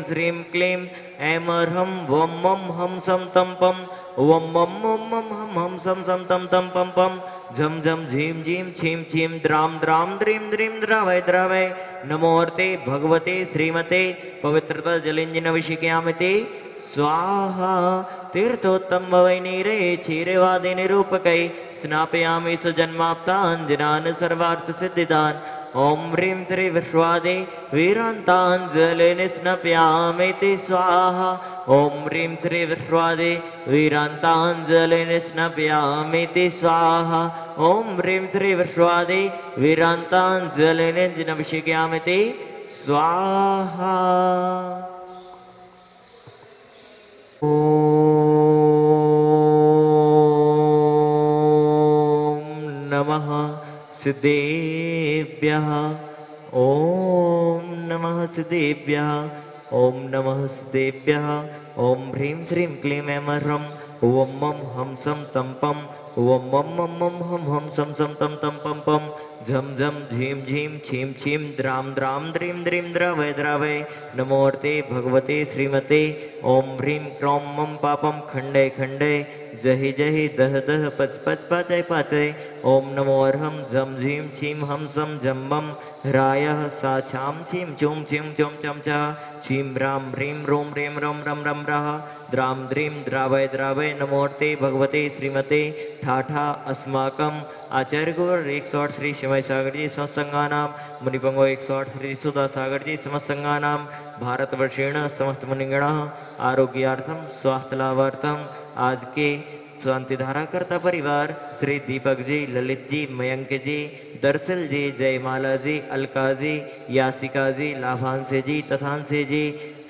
श्रीं क्लीं ऐं ह्रं वं मं हं सं तं पं वं मं मं मं हं हं सं सं तं तं पं पं झं झं झीं झीं छीं छीं द्रां द्रां द्रीं द्रीं द्रावय द्रावय नमोर्ते भगवते श्रीमते पवित्रता जलिञ्जनविशिक्यामिते स्वाहा तीर्थोत्तम वैनीरे क्षीरवादि निरूपकै स्नापयामि सुजन्माप्ताञ्जनान् सर्वार्थसिद्धिदान् ॐ ह्रीं श्री विश्वादे वीरान्ताञ्जलिं स्नापयामि ते स्वाहा ॐ ह्रीं श्री विश्वादे वीरान्ताञ्जलिं स्नापयामि ते स्वाहा ॐ ह्रीं श्री विश्वादे वीरान्ताञ्जलिं विशिक्यामि ते स्वाहा ॐ नमः सिद्धेभ्यः ॐ नमः सिद्धेभ्यः ॐ नमः सिद्धेभ्यः ॐ ह्रीं श्रीं क्लीं ऐं ह्रं वं मं हं सं तं पं वं मं मं मं हं हं सं सं तं तं पं पं झं झं झीं झीं छीं छीं द्रां द्रां द्रीं द्रीं द्रावय द्रावय नमोर्ते भगवते श्रीमते ॐ ह्रीं क्रों मं पापं खण्डय खण्डय जहि जहि दह दह पच पच पाचय पाचय ॐ नमो अर्हं झं झीं छीं हं सं झं मं ह्रायः सा छां छीं छूं छीं चों चं च छीं ह्रां ह्रीं रूं ह्रीं रं रं रं रः द्रां द्रीं द्रावय द्रावय नमोर्ते भगवते श्रीमते ठाठा अस्माकम् आचार्य गुरु 108 श्री शिवाय सागर जी समस्तंगानां मुनिपंगो 108 श्री सुधा सागर जी समस्तंगानां भारतवर्षेण समस्त मुनिगणः आरोग्यार्थम स्वास्थ्य लाभार्थम आज के शांतिधारा करता परिवार श्री दीपक जी, ललित जी, मयंक जी, दरसल जी, जयमाला जी, अलका जी, यासिका जी, लाभांश जी, तथांश जी,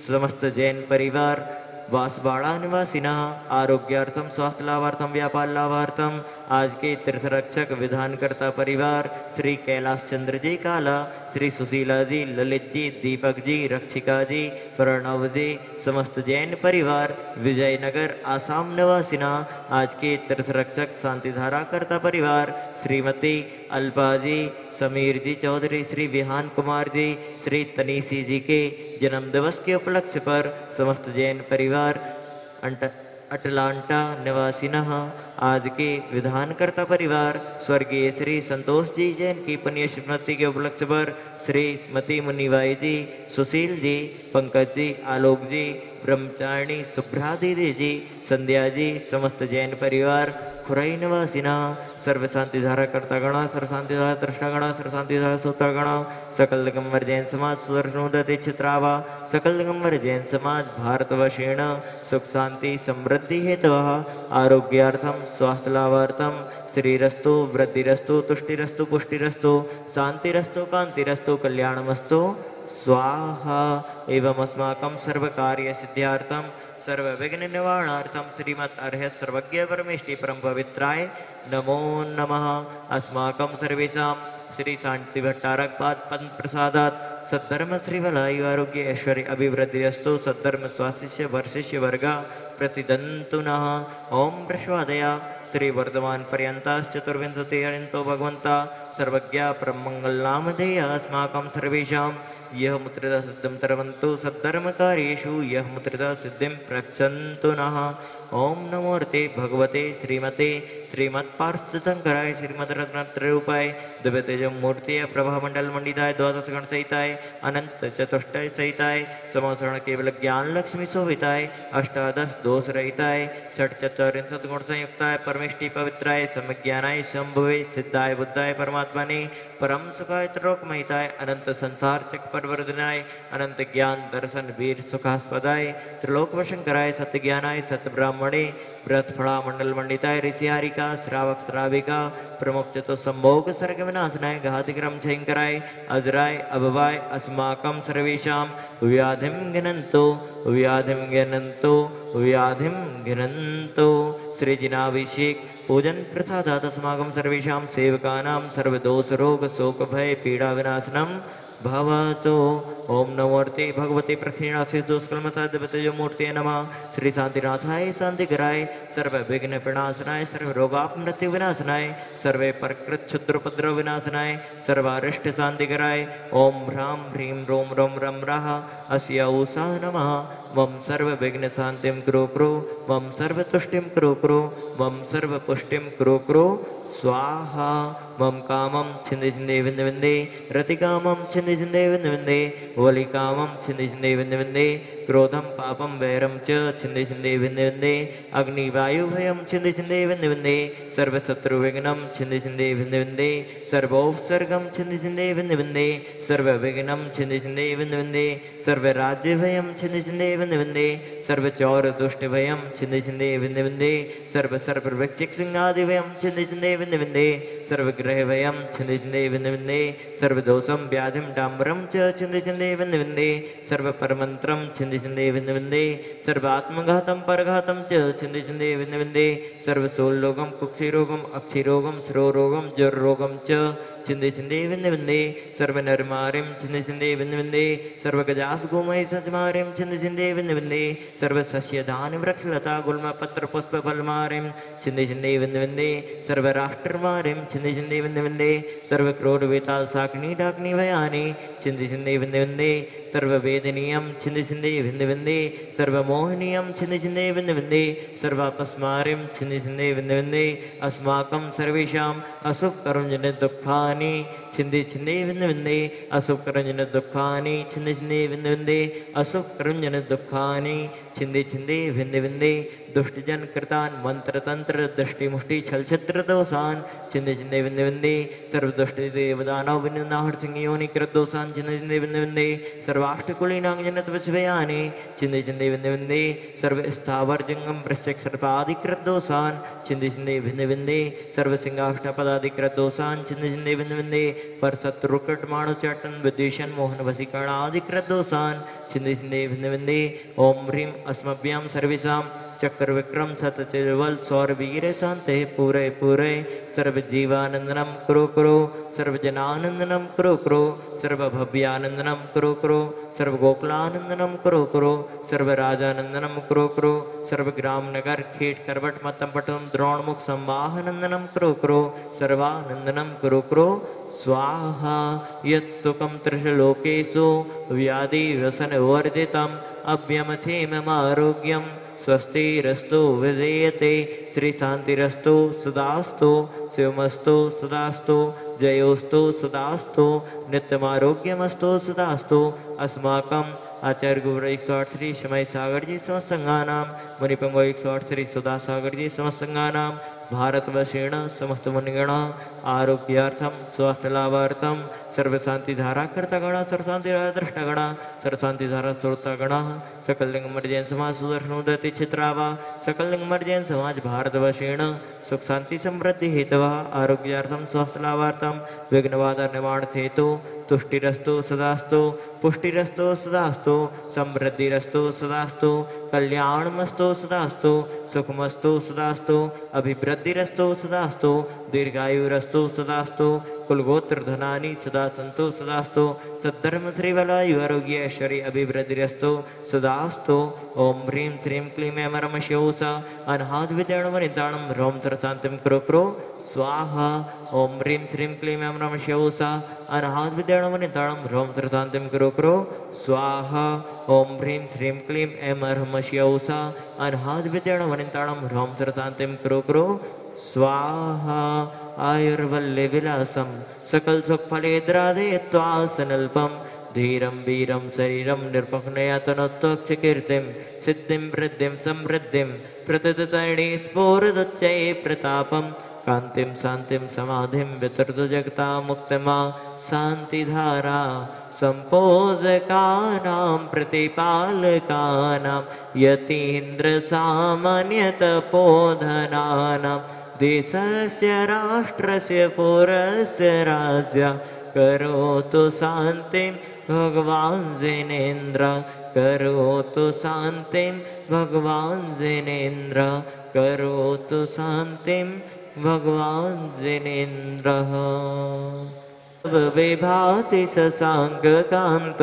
समस्त जैन परिवार वासबाड़ा निवासिनः आरोग्यार्थम स्वास्थ्य लाभार्थम व्यापार लाभार्थम आज के तीर्थरक्षक विधानकर्ता परिवार श्री कैलाश चंद्र जी काला, श्री सुशीला जी, ललित जी, दीपक जी, रक्षिका जी, प्रणव जी, समस्त जैन परिवार विजयनगर आसाम निवासिना आज के तीर्थरक्षक शांतिधारा करता परिवार श्रीमती अल्पा जी, समीर जी चौधरी, श्री विहान कुमार जी, श्री तनीसी जी के जन्मदिवस के उपलक्ष्य पर समस्त जैन परिवार अटलांटा निवासिनः आज के विधानकर्ता परिवार स्वर्गीय श्री संतोष जी जैन की पुण्य स्मृति के उपलक्ष्य पर श्रीमती मुनिबाई जी, सुशील जी, पंकज जी, आलोक जी, ब्रह्मचारिणी शुभ्रा दीदी जी, संध्या जी, समस्त जैन परिवार खुराई निवासिना सर्व शांति धारा करता गणा सर्व शांति धारा दृष्टा गणा सर्व शांति धारा सोता गणा सकल दिगंबर जैन समाज सुदर्शनोदय चित्रावा सकल दिगंबर जैन समाज भारतवर्षेण सुख शांति समृद्धि हेतवः आरोग्यार्थम स्वास्थ्य लाभार्थम श्रीरस्तु वृद्धिरस्तु तुष्टिरस्तु पुष्टिरस्तु शांतिरस्तु कांतिरस्तु कल्याणमस्तु स्वाहा एवं अस्माकं सर्वकार्य सिद्ध्यार्थम सर्व विघ्न निवारणार्थम श्रीमत् अर्हत सर्वज्ञ परमेष्टि परम पवित्राय नमो नमः। अस्माकं सर्वेषां श्री शांति भट्टारक पाद पद्म प्रसादात् सद्धर्म श्री वलायु आरोग्य ऐश्वर्य अभिवृद्धिरस्तु सद्धर्म स्वाशिष्य वर्षिष्य वर्गा प्रसिद्धन्तु नः। ओम प्रश्वादया श्री वर्धमान पर्यंताश्चतुर्विंशतिहरितो भगवंता सर्वज्ञा परमंगलनामधेय अस्माकं सर्वेषां यह मुद्रिता सिद्धिं तरवन्तु सद्धर्मकार्येषु यह मुद्रिता सिद्धिं प्रक्षन्तु नः। ओम नमोर्ते भगवते श्रीमते श्रीमत्पार्षदशंकराय श्रीमद्रत्नत्रयूपाय दिव्यतेजो मूर्तिय प्रभामंडल मंडिताय द्वादश गण सहिताय अनंत चतुष्टय सहिताय समसरण केवल ज्ञान लक्ष्मी शोभिताय अष्टादश दोष रहिताय षट चतुर्विंशत गुण संयुक्ताय परमेष्टि पवित्राय सम्यज्ञानाय शंभुवे सिद्धाय बुद्धाय परमात्मने परम सुखाय त्रिलोकमहिताय अनंत संसार चक परवर्धनाय अनंत ज्ञान दर्शन वीर सुखास्पदाय त्रिलोक वशंकराय सत्य ज्ञानाय सत्य ब्राह्मणे व्रत फड़ा मंडल मंडिताय ऋषिहारिका श्रावक श्राविका प्रमुख चतु संभोग सर्ग विनाशनाय घातिक्रम क्षयंकराय अजराय अभवाय अस्माकं सर्वेषां व्याधिं गिनन्तु व्याधिं गिनन्तु व्याधिं गिनन्तु। श्रीजिनाभिषेक पूजन प्रसादात् अस्माकं सर्वेषां सेवकानां सर्वदोष रोग शोक भय पीड़ा विनाशनम् भवतु। ओम नमोर्ते भगवते प्रक्षिणासि दुष्कर्मसाध्यपतयो मूर्ते नमः। श्री शांतिनाथाय शांतिकराय सर्व विघ्न प्रणाशनाय सर्व रोगापमृत्यु विनाशनाय सर्वे प्रकृत क्षुद्रोपद्रव विनाशनाय सर्वारिष्ट शांतिकराय ओम ह्रां ह्रीं रोम रोम रम रः अस्य ऊषा नमः। मम सर्व विघ्न शांतिं कुरु कुरु मम सर्व तुष्टिं कुरु कुरु मम सर्व पुष्टिं कुरु कुरु स्वाहा। मम कामं छिन्दि छिन्दे विन्दे विन्दे रतिकामं छिन्दि छिन्दे विन्दे विन्दे वलिकामं छिन्दि छिन्दे विन्दे विन्दे क्रोधं पापं वैरं च छिन्दि छिन्दे विन्दे विन्दे अग्निवायुभयं छिन्दि छिन्दे विन्दे विन्दे सर्वशत्रुविघ्नं छिन्दि छिन्दे विन्दे विन्दे सर्वोपसर्गं छिन्दि छिन्दे विन्दे विन्दे सर्वविघ्नं छिन्दि छिन्दे विन्दे विन्दे सर्वराज्यभयं छिन्दि छिन्दे विन्दे विन्दे सर्वचौरदुष्टभयं छिन्दि छिन्दे विन्दे विन्दे सर्वसर्पवृक्षिकसिंहादिभयं छिन्दि छिन्दे विन्दे विन्दे सर्वग्रहभयं छिन्दि छिन्दे विन्दे विन्दे सर्वदोषं व्याधिं डाम्बरं च छिन्दि छिन्दे विन्दे विन्दे सर्वपरमन्त्रं छिन्दि छिन्दे विन्दे विन्दे सर्वात्मघातं परघातं च छिन्दि छिन्दे विन्दे विन्दे सर्वशूलरोगं कुक्षिरोगं अक्षिरोगं शिरोरोगं ज्वररोगं च छिन्दि छिन्दे विन्दे विन्दे सर्वनरमारिं छिन्दि छिन्दे विन्दे विन्दे सर्वगजासगोमय सचमारिं छिन्दि छिन्दे विन्दे विन्दे सर्वसस्यधान्यवृक्षलता गुल्मपत्रपुष्पफलमारिं छिन्दि छिन्दे विन्दे विन्दे सर्वराष्ट्रमारिं छिन्दि छिन्दे विन्दे विन्दे सर्वक्रोधवेतालसाग्नि डाग्निभयानि छिन्दि छिन्दे विन्दे विन्दे सर्ववेदनीयं छिन्दि छिन्दे विन्दे विन्दे सर्वमोहनीयं छिन्दि छिन्दे विन्दे विन्दे सर्वापस्मारिं छिन्दि छिन्दे विन्दे विन्दे अस्माकं सर्वेषाम् असुखकर्मजनितदुःखानि छिन्दि छिन्दे विन्दे विन्दे असुखकर्मजनितदुःखानि छिन्दि छिन्दे विन्दे विन्दे असुखकर्मजनितदुःखानि छिन्दि छिन्दे विन्दे विन्दे दुष्टजन कृतान् मंत्रतंत्र दृष्टिमुष्टि छलछत्र दोषान् छिन्दि छिन्दे विन्दे विन्दे सर्वदुष्टदेवदानव विनिनाहर्षिंगयोनि कृत दोषान् छिन्दि छिन्दे विन्दे विन्दे सर्वाष्टकुलीनांजनतविषयानि छिन्दि छिन्दे विन्दे विन्दे सर्वस्थावर जंगम वृश्चिक सर्पादिकृत दोषान् छिन्दि छिन्दे विन्दे विन्दे सर्वसिंहाष्टपदादिकृत दोषान् छिन्दि छिन्दे विन्दे विन्दे परशत्रुकट माणुचटन विद्वेषण मोहन वशीकरणादिकृत दोषान् छिन्दि छिन्दे विन्दे विन्दे ओम ह्रीं अस्मभ्यां सर्वेषां चक्र विक्रम सतचिरवल सौरवीर शांते पूरे पूरे सर्वजीवानंदनम कुरु कुरु सर्वजनानंदनम कुरु कुरु सर्वभव्यानंदनम कुरु कुरु सर्वगोकुलानंदनम कुरु कुरु सर्वराजानंदनम कुरु कुरु सर्वग्राम नगर खेट करवट मतम पटम द्रोणमुख संवाहनंदनम कुरु कुरु सर्वानंदनम कुरु कुरु स्वाहा। यत् सुखम त्रिशलोकेषु व्याधि व्यसन वर्जितम अभ्यमक्षेममारोग्यम स्वस्तिरस्तु विधेयते श्री शांतिरस्तु सदास्तु शिवमस्तु सदास्तु जयोस्तु सदास्तु नित्यमारोग्यमस्तु सदास्तु। अस्माकं आचार्य गुरु 108 श्री शमय सागर जी समस्त संघानां मुनिपंगो 108 श्री सुधा सागर जी समस्त संघानां भारतवर्षेण समस्त मुनिगण आरोग्यार्थम स्वास्थ्य लाभार्थम सर्वशांतिधारा कर्तागण सर्वशांतिधारा दृष्टागण सर्वशांतिधारा श्रोतागण सकललिंग मर्जैन समाज सुदर्शनोदति चित्रावा सकललिंग मर्जैन समाज भारतवर्षेण सुख शांति समृद्धि हेतवा आरोग्यार्थम स्वास्थ्य लाभार्थम विघ्नबाधा निवारण हेतु तुष्टिरस्तु सदास्तु पुष्टिरस्तु सदास्तु समृद्धिरस्तु सदास्तु कल्याणमस्तु सदास्तु सुखमस्तु सदास्तु अभिवृद्धिरस्तु सदास्तु दीर्घायुरस्तु सदास्तु कुलगोत्र धनानि सदा सन्तु सदास्तु सद्धर्म श्रीवलायु आरोग्य ऐश्वर्य अभिवृद्धिरस्तु सदास्तु। ओम ह्रीं श्रीं क्लीं ऐं रम शिवसा अनाहत विद्याणवनिताणं ह्रौं सरशान्तिं कुरु कुरु स्वाहा। ओम ह्रीं श्रीं क्लीं ऐं रम शिवसा अनाहत विद्याणवनिताणं ह्रौं सरशान्तिं कुरु कुरु स्वाहा। ओम ह्रीं श्रीं क्लीं ऐं रम शिवसा अनाहत विद्याणवनिताणं ह्रौं सरशान्तिं कुरु कुरु स्वाहा। आयुर्वल्ले विलासम सकल सुख फलेद्रादे त्वासनल्पम धीरं वीरं शरीरं निरपक्नयातनोत्तोक्षकीर्तिं सिद्धिं वृद्धिं समृद्धिं प्रतिदतैणी स्फोरदुच्चये प्रतापं कान्तिं शान्तिं समाधिं वितर्दुजगता मुक्तिमा शान्तिधारा सम्पोषकानां प्रतिपालकानां यतीन्द्रसामान्यतपोधनानां देशस्य राष्ट्रस्य पुरस्य राज्य करोतु शान्तिं भगवान् जिनेन्द्र करोतु शान्तिं भगवान् जिनेन्द्र करोतु शान्तिं भगवान् जिनेन्द्रः। विभाति शशाङ्ककान्त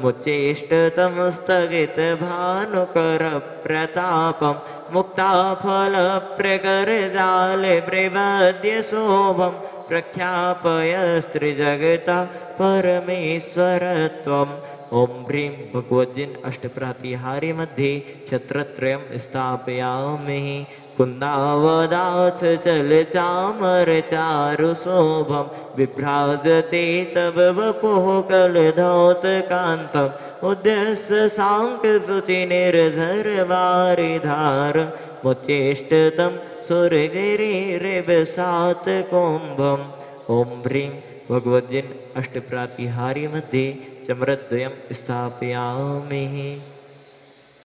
मुच्चेष्टतमस्तगित भानुकर प्रतापं मुक्ताफलप्रकरजाले प्रबद्य शोभं प्रख्यापयस्त्रिजगता परमेश्वरत्वम्। ओम ह्रीं भगवद्गीन अष्टप्रातिहारी मध्ये छत्रत्रयं स्थापयामि। कुन्दावदाथ चल चामर चारु शोभं विभ्राजते तव वपुः कलधौतकान्तम् उद्यस्य साङ्कशुचि निर्झर वारिधार मुच्चेष्टतं सुरगिरिरिवसात् कुम्भम्। ओम ह्रीं भगवद्गीन अष्टप्रातिहारी मध्ये चमरद्वयं स्थापयामि।